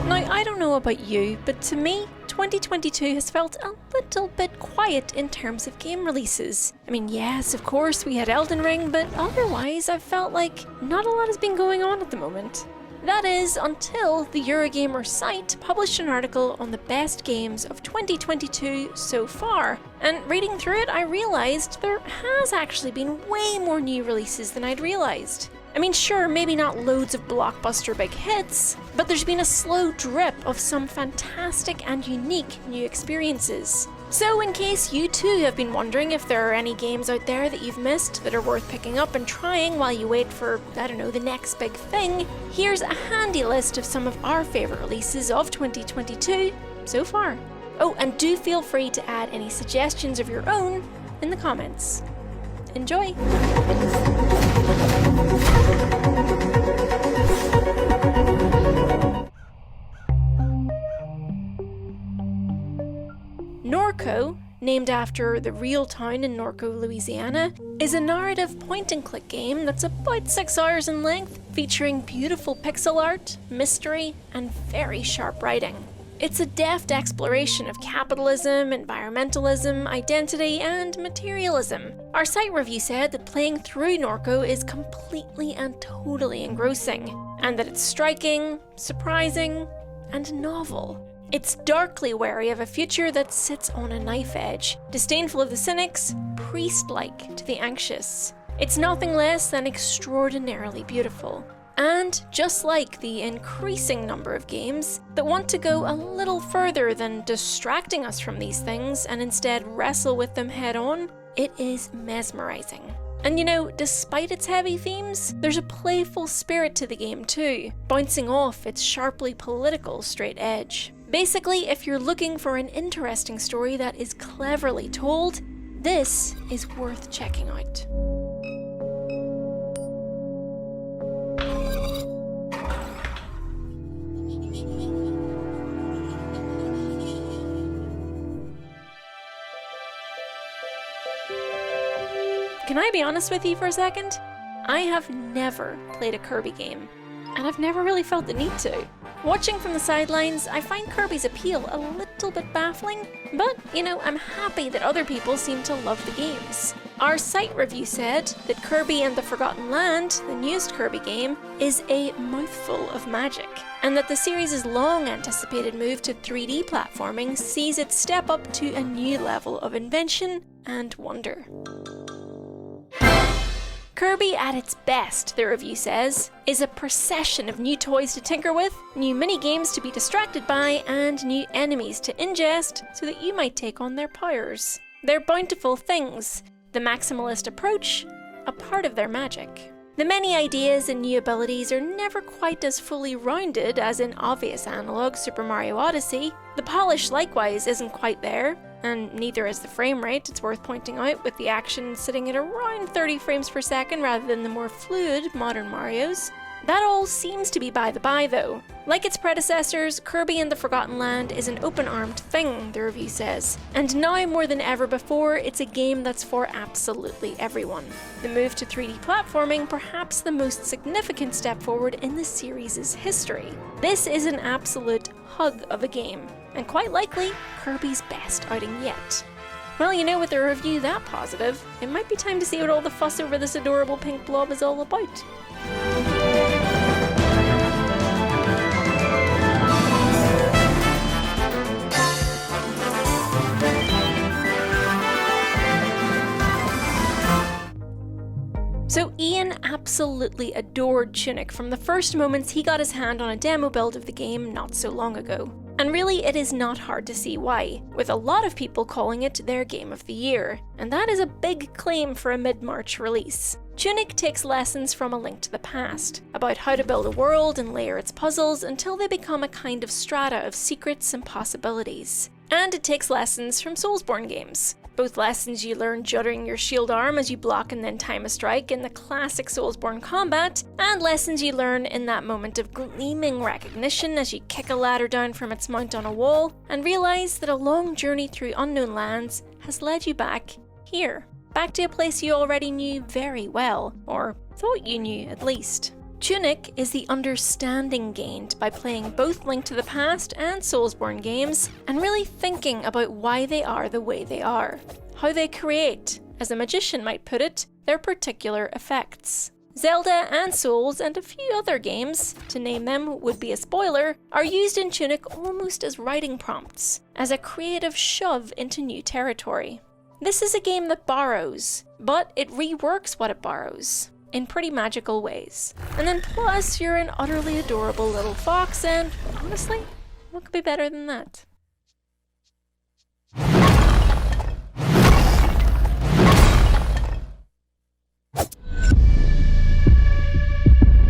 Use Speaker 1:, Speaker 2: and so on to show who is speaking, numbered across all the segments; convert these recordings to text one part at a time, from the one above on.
Speaker 1: Now, I don't know about you, but to me, 2022 has felt a little bit quiet in terms of game releases. I mean, yes, of course, we had Elden Ring, but otherwise I've felt like not a lot has been going on at the moment. That is, until the Eurogamer site published an article on the best games of 2022 so far, and reading through it I realised there has actually been way more new releases than I'd realised. I mean, sure, maybe not loads of blockbuster big hits, but there's been a slow drip of some fantastic and unique new experiences. So in case you too have been wondering if there are any games out there that you've missed that are worth picking up and trying while you wait for, I don't know, the next big thing, here's a handy list of some of our favourite releases of 2022 so far. Oh, and do feel free to add any suggestions of your own in the comments. Enjoy! Norco, named after the real town in Norco, Louisiana, is a narrative point-and-click game that's about 6 hours in length, featuring beautiful pixel art, mystery, and very sharp writing. It's a deft exploration of capitalism, environmentalism, identity, and materialism. Our site review said that playing through Norco is completely and totally engrossing, and that it's striking, surprising, and novel. It's darkly wary of a future that sits on a knife edge, disdainful of the cynics, priest-like to the anxious. It's nothing less than extraordinarily beautiful. And just like the increasing number of games that want to go a little further than distracting us from these things and instead wrestle with them head on, it is mesmerizing. And you know, despite its heavy themes, there's a playful spirit to the game too, bouncing off its sharply political straight edge. Basically, if you're looking for an interesting story that is cleverly told, this is worth checking out. Can I be honest with you for a second? I have never played a Kirby game, and I've never really felt the need to. Watching from the sidelines, I find Kirby's appeal a little bit baffling, but, you know, I'm happy that other people seem to love the games. Our site review said that Kirby and the Forgotten Land, the newest Kirby game, is a mouthful of magic, and that the series' long-anticipated move to 3D platforming sees it step up to a new level of invention and wonder. Kirby at its best, the review says, is a procession of new toys to tinker with, new mini-games to be distracted by, and new enemies to ingest so that you might take on their powers. They're bountiful things, the maximalist approach, a part of their magic. The many ideas and new abilities are never quite as fully rounded as in obvious analogue Super Mario Odyssey. The polish likewise isn't quite there, and neither is the frame rate, it's worth pointing out, with the action sitting at around 30 frames per second rather than the more fluid modern Marios. That all seems to be by the by though. Like its predecessors, Kirby and the Forgotten Land is an open-armed thing, the review says. And now more than ever before, it's a game that's for absolutely everyone. The move to 3D platforming, perhaps the most significant step forward in the series' history. This is an absolute hug of a game, and quite likely, Kirby's best outing yet. Well, you know, with a review that positive, it might be time to see what all the fuss over this adorable pink blob is all about. So Ian absolutely adored Tunic from the first moments he got his hand on a demo build of the game not so long ago. And really, it is not hard to see why, with a lot of people calling it their game of the year. And that is a big claim for a mid-March release. Tunic takes lessons from A Link to the Past, about how to build a world and layer its puzzles until they become a kind of strata of secrets and possibilities. And it takes lessons from Soulsborne games. Both lessons you learn juddering your shield arm as you block and then time a strike in the classic Soulsborne combat, and lessons you learn in that moment of gleaming recognition as you kick a ladder down from its mount on a wall and realise that a long journey through unknown lands has led you back here. back to a place you already knew very well, or thought you knew at least. Tunic is the understanding gained by playing both Link to the Past and Soulsborne games, and really thinking about why they are the way they are. How they create, as a magician might put it, their particular effects. Zelda and Souls and a few other games, to name them would be a spoiler, are used in Tunic almost as writing prompts, as a creative shove into new territory. This is a game that borrows, but it reworks what it borrows, in pretty magical ways. And then plus, you're an utterly adorable little fox, and honestly, what could be better than that?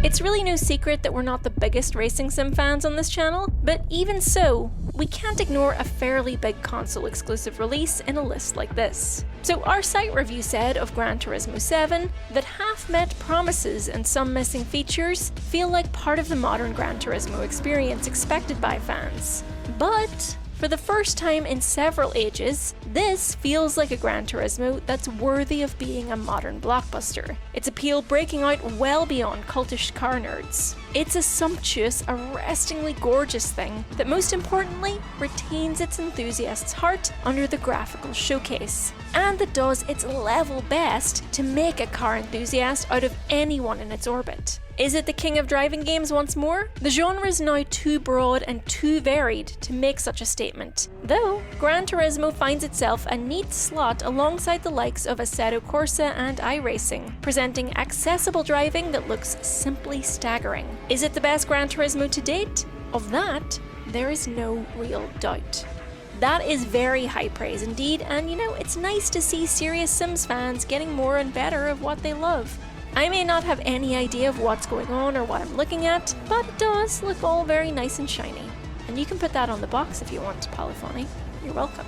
Speaker 1: It's really no secret that we're not the biggest racing sim fans on this channel, but even so, we can't ignore a fairly big console exclusive release in a list like this. So our site review said of Gran Turismo 7 that half-met promises and some missing features feel like part of the modern Gran Turismo experience expected by fans. But for the first time in several ages, this feels like a Gran Turismo that's worthy of being a modern blockbuster. Its appeal breaking out well beyond cultish car nerds. It's a sumptuous, arrestingly gorgeous thing that most importantly retains its enthusiast's heart under the graphical showcase, and that does its level best to make a car enthusiast out of anyone in its orbit. Is it the king of driving games once more? The genre is now too broad and too varied to make such a statement, though Gran Turismo finds itself a neat slot alongside the likes of Assetto Corsa and iRacing, presenting accessible driving that looks simply staggering. Is it the best Gran Turismo to date? Of that, there is no real doubt. That is very high praise indeed, and you know, it's nice to see serious Sims fans getting more and better of what they love. I may not have any idea of what's going on or what I'm looking at, but it does look all very nice and shiny. And you can put that on the box if you want, Polyphony. You're welcome.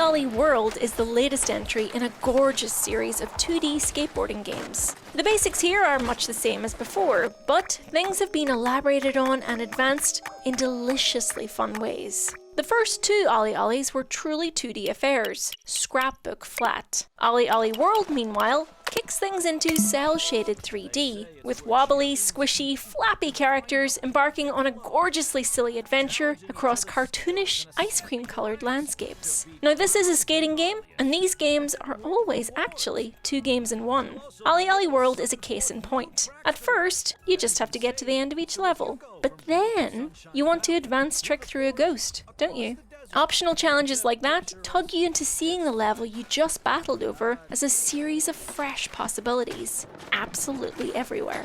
Speaker 1: Ollie World is the latest entry in a gorgeous series of 2D skateboarding games. The basics here are much the same as before, but things have been elaborated on and advanced in deliciously fun ways. The first two Ollies were truly 2D affairs, scrapbook flat. Ollie World, meanwhile, kicks things into cel-shaded 3D, with wobbly, squishy, flappy characters embarking on a gorgeously silly adventure across cartoonish, ice cream-coloured landscapes. Now this is a skating game, and these games are always actually 2 games in 1. Ollie World is a case in point. At first, you just have to get to the end of each level, but then you want to advance trick through a ghost, don't you? Optional challenges like that tug you into seeing the level you just battled over as a series of fresh possibilities, absolutely everywhere.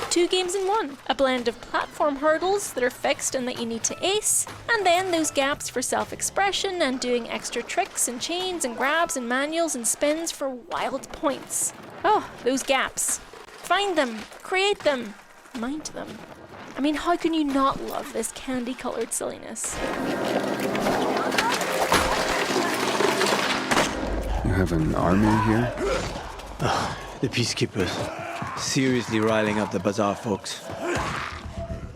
Speaker 1: 2 games in 1, a blend of platform hurdles that are fixed and that you need to ace, and then those gaps for self-expression and doing extra tricks and chains and grabs and manuals and spins for wild points. Oh, those gaps. Find them, create them, mind them. I mean, how can you not love this candy-coloured silliness?
Speaker 2: You have an army here?
Speaker 3: Oh, the peacekeepers. Seriously riling up the bazaar folks.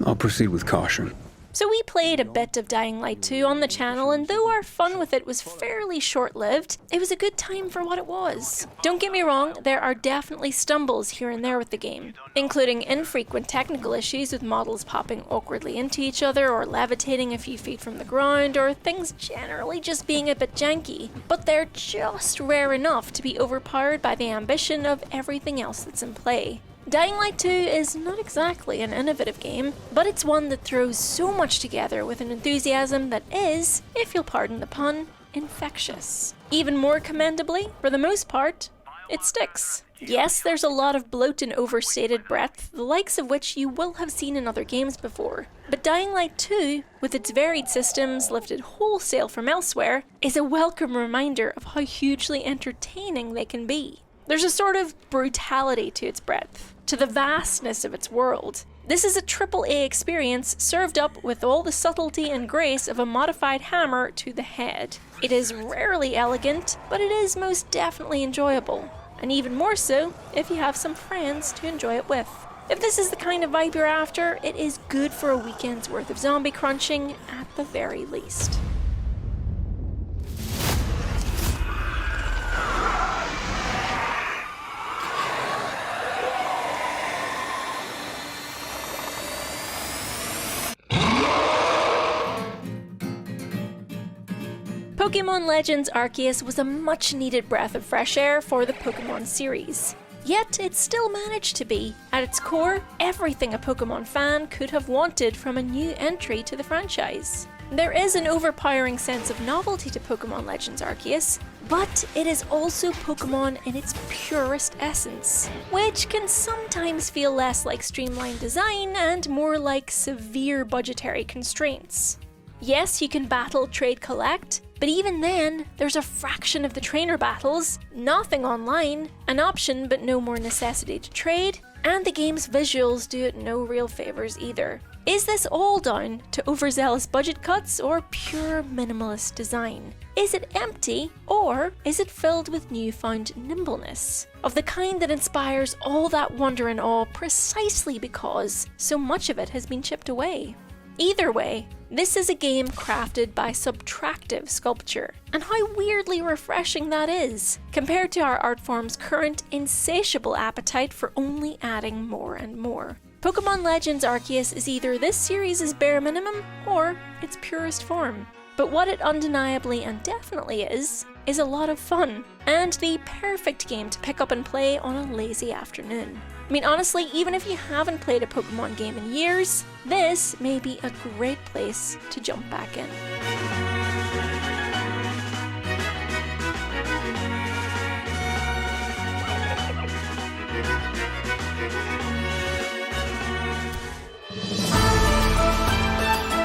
Speaker 2: I'll proceed with caution.
Speaker 1: So we played a bit of Dying Light 2 on the channel, and though our fun with it was fairly short-lived, it was a good time for what it was. Don't get me wrong, there are definitely stumbles here and there with the game, including infrequent technical issues with models popping awkwardly into each other or levitating a few feet from the ground, or things generally just being a bit janky, but they're just rare enough to be overpowered by the ambition of everything else that's in play. Dying Light 2 is not exactly an innovative game, but it's one that throws so much together with an enthusiasm that is, if you'll pardon the pun, infectious. Even more commendably, for the most part, it sticks. Yes, there's a lot of bloat and overstated breadth, the likes of which you will have seen in other games before. But Dying Light 2, with its varied systems lifted wholesale from elsewhere, is a welcome reminder of how hugely entertaining they can be. There's a sort of brutality to its breadth, to the vastness of its world. This is a AAA experience served up with all the subtlety and grace of a modified hammer to the head. It is rarely elegant, but it is most definitely enjoyable. And even more so if you have some friends to enjoy it with. If this is the kind of vibe you're after, it is good for a weekend's worth of zombie crunching at the very least. Pokemon Legends Arceus was a much-needed breath of fresh air for the Pokemon series. Yet it still managed to be, at its core, everything a Pokemon fan could have wanted from a new entry to the franchise. There is an overpowering sense of novelty to Pokemon Legends Arceus, but it is also Pokemon in its purest essence, which can sometimes feel less like streamlined design and more like severe budgetary constraints. Yes, you can battle, trade, collect, but even then, there's a fraction of the trainer battles, nothing online, an option but no more necessity to trade, and the game's visuals do it no real favours either. Is this all down to overzealous budget cuts or pure minimalist design? Is it empty, or is it filled with newfound nimbleness? Of the kind that inspires all that wonder and awe precisely because so much of it has been chipped away. Either way, this is a game crafted by subtractive sculpture, and how weirdly refreshing that is, compared to our art form's current insatiable appetite for only adding more and more. Pokemon Legends Arceus is either this series' bare minimum, or its purest form. But what it undeniably and definitely is a lot of fun, and the perfect game to pick up and play on a lazy afternoon. I mean, honestly, even if you haven't played a Pokemon game in years, this may be a great place to jump back in.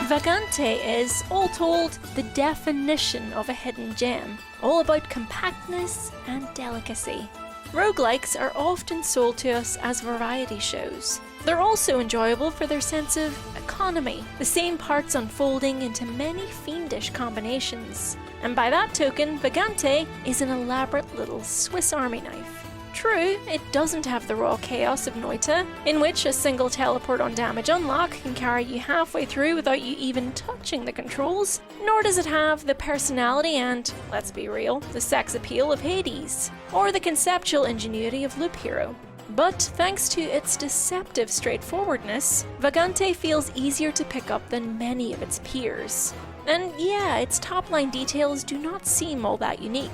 Speaker 1: Vegante is, all told, the definition of a hidden gem, all about compactness and delicacy. Roguelikes are often sold to us as variety shows. They're also enjoyable for their sense of economy, the same parts unfolding into many fiendish combinations. And by that token, Vegante is an elaborate little Swiss Army knife. True, it doesn't have the raw chaos of Noita, in which a single teleport on damage unlock can carry you halfway through without you even touching the controls, nor does it have the personality and, let's be real, the sex appeal of Hades, or the conceptual ingenuity of Loop Hero. But thanks to its deceptive straightforwardness, Vegante feels easier to pick up than many of its peers. And yeah, its top-line details do not seem all that unique.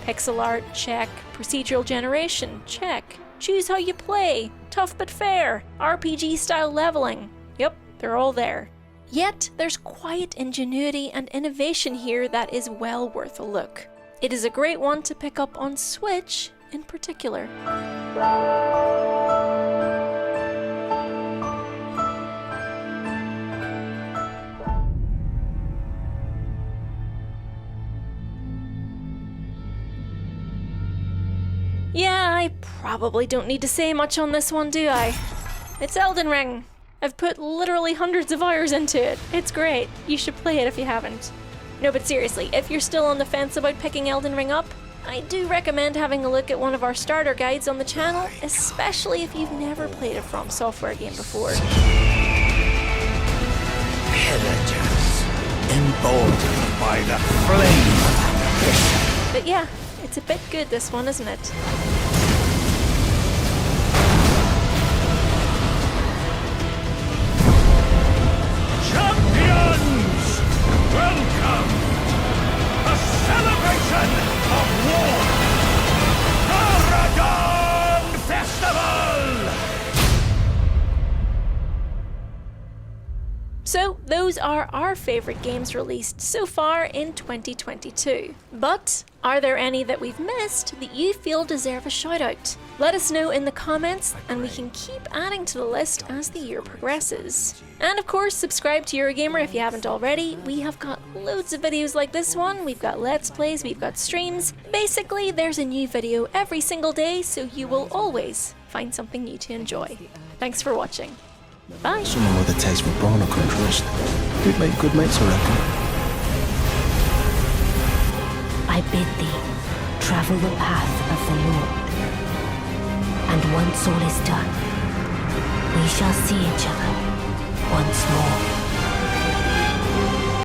Speaker 1: Pixel art, check. Procedural generation, check. Choose how you play, tough but fair. RPG-style leveling, yep, they're all there. Yet, there's quiet ingenuity and innovation here that is well worth a look. It is a great one to pick up on Switch in particular. Yeah, I probably don't need to say much on this one, do I? It's Elden Ring. I've put literally hundreds of hours into it. It's great. You should play it if you haven't. No, but seriously, if you're still on the fence about picking Elden Ring up, I do recommend having a look at one of our starter guides on the channel, especially if you've never played a From Software game before.
Speaker 4: Pillagers, emboldened by the flame of ambition.
Speaker 1: But yeah, it's a bit good, this one, isn't it?
Speaker 4: Champions, welcome! A celebration of war! Paragon Festival!
Speaker 1: So, those are our favourite games released so far in 2022. But, are there any that we've missed that you feel deserve a shout out? Let us know in the comments and we can keep adding to the list as the year progresses. And of course, subscribe to Eurogamer if you haven't already. We have got loads of videos like this one, we've got Let's Plays, we've got streams. Basically, there's a new video every single day, so you will always find something new to enjoy. Thanks for watching. Bye.
Speaker 5: Someone with a taste for brawn or trust. We'd make good mates, I reckon.
Speaker 6: I bid thee, travel the path of the Lord. And once all is done, We shall see each other